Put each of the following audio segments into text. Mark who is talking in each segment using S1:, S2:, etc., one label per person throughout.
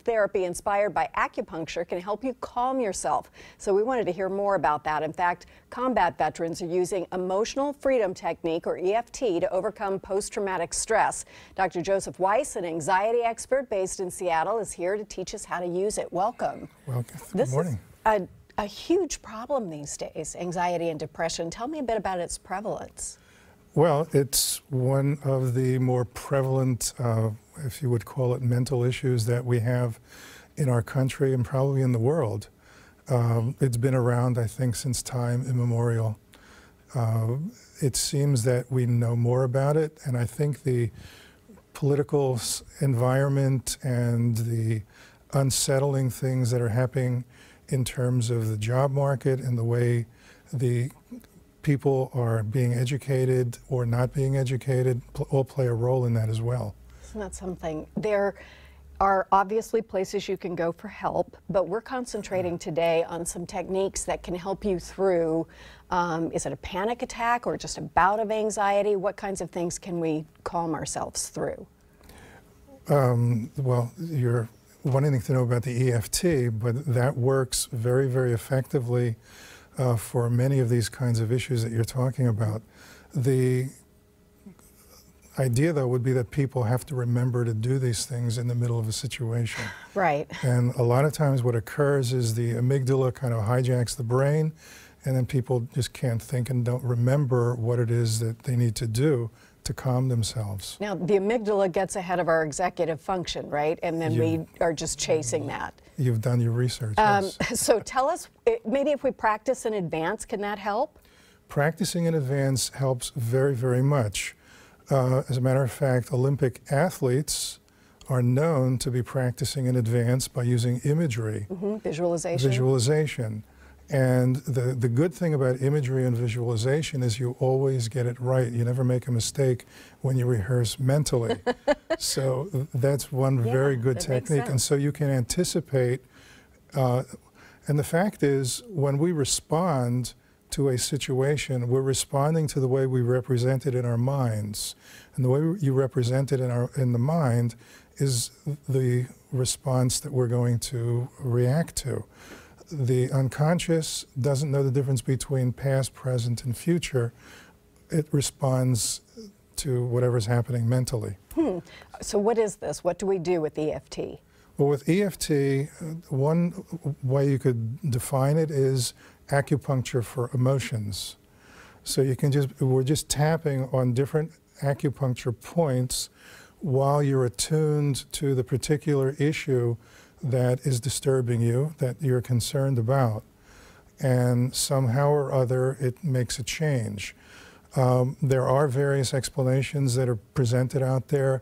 S1: therapy inspired by acupuncture can help you calm yourself. So we wanted to hear more about that. In fact, combat veterans are using emotional freedom technique, or EFT, to overcome post-traumatic stress. Dr. Joseph Weiss, an anxiety expert based in Seattle, is here to teach us how to use it. Welcome.
S2: Welcome. Good morning.
S1: This is a huge problem these days, anxiety and depression. Tell me a bit about its prevalence.
S2: Well, it's one of the more prevalent, if you would call it, mental issues that we have in our country and probably in the world. It's been around, I think, since time immemorial. It seems that we know more about it, and I think the political environment and the unsettling things that are happening in terms of the job market and the way the people are being educated or not being educated all play a role in that as well.
S1: Isn't that something? There are obviously places you can go for help, but we're concentrating today on some techniques that can help you through, is it a panic attack or just a bout of anxiety? What kinds of things can we calm ourselves through?
S2: Well, you're wanting to know about the EFT, but that works very, very effectively for many of these kinds of issues that you're talking about. The idea, though, would be that people have to remember to do these things in the middle of a situation.
S1: Right.
S2: And a lot of times what occurs is the amygdala kind of hijacks the brain, and then people just can't think and don't remember what it is that they need to do to calm themselves.
S1: Now, the amygdala gets ahead of our executive function, right? And then we are just chasing that.
S2: You've done your research. Yes.
S1: So tell us, maybe if we practice in advance, can that help?
S2: Practicing in advance helps very, very much. As a matter of fact, Olympic athletes are known to be practicing in advance by using imagery.
S1: Visualization.
S2: Visualization. And the good thing about imagery and visualization is you always get it right. You never make a mistake when you rehearse mentally. So that's one very good technique. And so you can anticipate. And the fact is, when we respond to a situation, we're responding to the way we represent it in our minds. And the way you represent it in the mind is the response that we're going to react to. The unconscious doesn't know the difference between past, present, and future. It responds to whatever's happening mentally.
S1: So what is this? What do we do with EFT?
S2: Well, with EFT, one way you could define it is acupuncture for emotions. So you can we're just tapping on different acupuncture points while you're attuned to the particular issue that is disturbing you, that you're concerned about. And somehow or other, it makes a change. There are various explanations that are presented out there.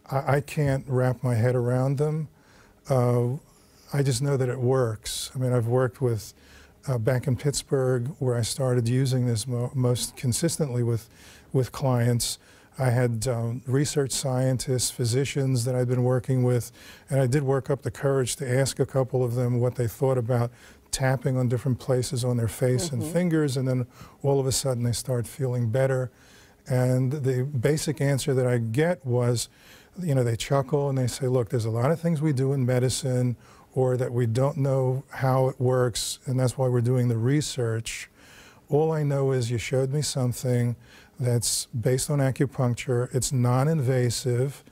S2: I can't wrap my head around them. I just know that it works. I mean, I've worked with, back in Pittsburgh, where I started using this most consistently with clients. I had research scientists, physicians that I'd been working with, and I did work up the courage to ask a couple of them what they thought about tapping on different places on their face and fingers, and then all of a sudden they start feeling better. And the basic answer that I get was, you know, they chuckle and they say, look, there's a lot of things we do in medicine or that we don't know how it works, and that's why we're doing the research. All I know is you showed me something that's based on acupuncture. It's non-invasive.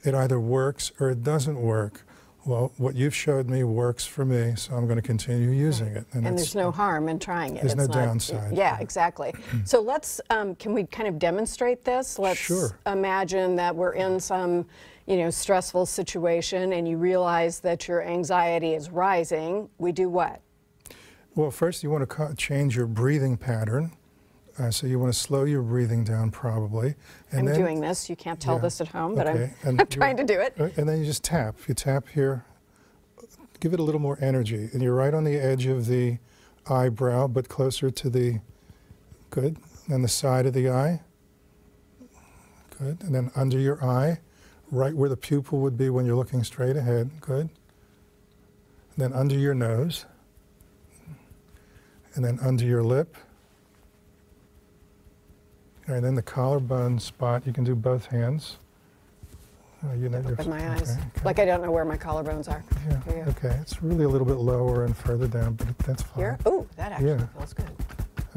S2: It either works or it doesn't work. Well, what you've showed me works for me, so I'm going to continue using it.
S1: And there's no harm in trying it.
S2: There's no downside.
S1: Yeah, exactly. So let's, can we kind of demonstrate this? Let's imagine that we're in some, you know, stressful situation and you realize that your anxiety is rising. We do what? Well,
S2: first you want to change your breathing pattern. So you want to slow your breathing down probably. And
S1: I'm doing this. You can't tell this at home, but I'm trying to do it.
S2: And then you just tap. You tap here. Give it a little more energy. And you're right on the edge of the eyebrow, but closer to the, good, and the side of the eye. Good. And then under your eye, right where the pupil would be when you're looking straight ahead. Good. And then under your nose. And then under your lip. And then the collarbone spot, you can do both hands. You know,
S1: Open my eyes.
S2: Okay.
S1: Like I don't know where my collarbones are.
S2: Yeah, okay. It's really a little bit lower and further down, but that's fine.
S1: Here? Oh, that actually feels good.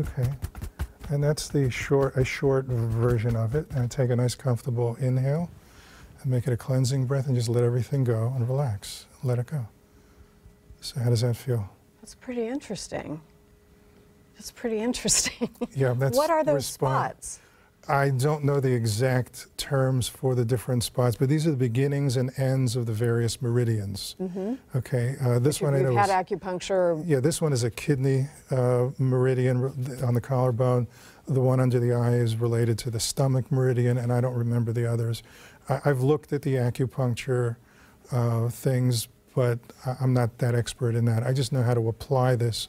S2: Okay. And that's a short version of it. And take a nice comfortable inhale and make it a cleansing breath and just let everything go and relax. Let it go. So how does that feel?
S1: That's pretty interesting. That's pretty interesting.
S2: Yeah, that's
S1: what are those spots?
S2: I don't know the exact terms for the different spots, but these are the beginnings and ends of the various meridians. Okay, this one I know.
S1: You've had acupuncture.
S2: Yeah, this one is a kidney meridian on the collarbone. The one under the eye is related to the stomach meridian, and I don't remember the others. I've looked at the acupuncture things, but I'm not that expert in that. I just know how to apply this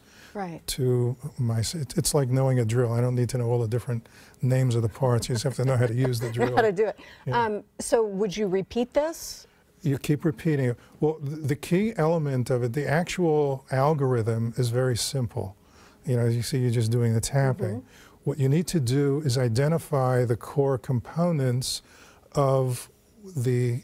S2: to my. It's like knowing a drill. I don't need to know all the different names of the parts. You just have to know how to use the drill.
S1: Know how to do it.
S2: Yeah.
S1: So would you repeat this?
S2: You keep repeating it. Well, the key element of it, the actual algorithm is very simple. You know, as you see, you're just doing the tapping. What you need to do is identify the core components of the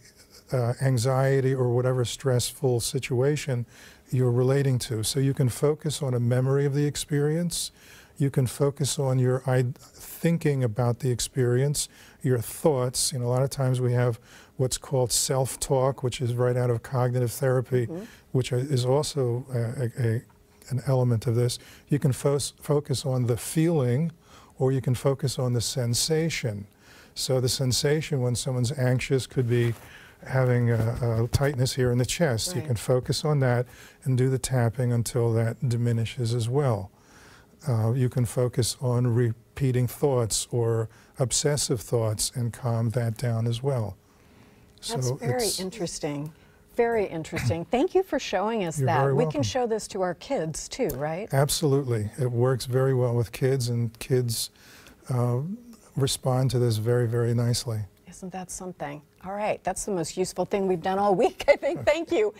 S2: anxiety or whatever stressful situation you're relating to. So you can focus on a memory of the experience. You can focus on your thinking about the experience, your thoughts. You know, a lot of times we have what's called self-talk, which is right out of cognitive therapy, which is also an element of this. You can focus on the feeling, or you can focus on the sensation. So the sensation when someone's anxious could be having a tightness here in the chest. You can focus on that and do the tapping until that diminishes as well. You can focus on repeating thoughts or obsessive thoughts and calm that down as well.
S1: That's very interesting. Very interesting. Thank you for showing us
S2: You're
S1: that.
S2: very
S1: We
S2: welcome.
S1: can show this to our kids too, right?
S2: Absolutely. It works very well with kids, and kids respond to this very, very nicely.
S1: Isn't that something? All right, that's the most useful thing we've done all week, I think. Thank you.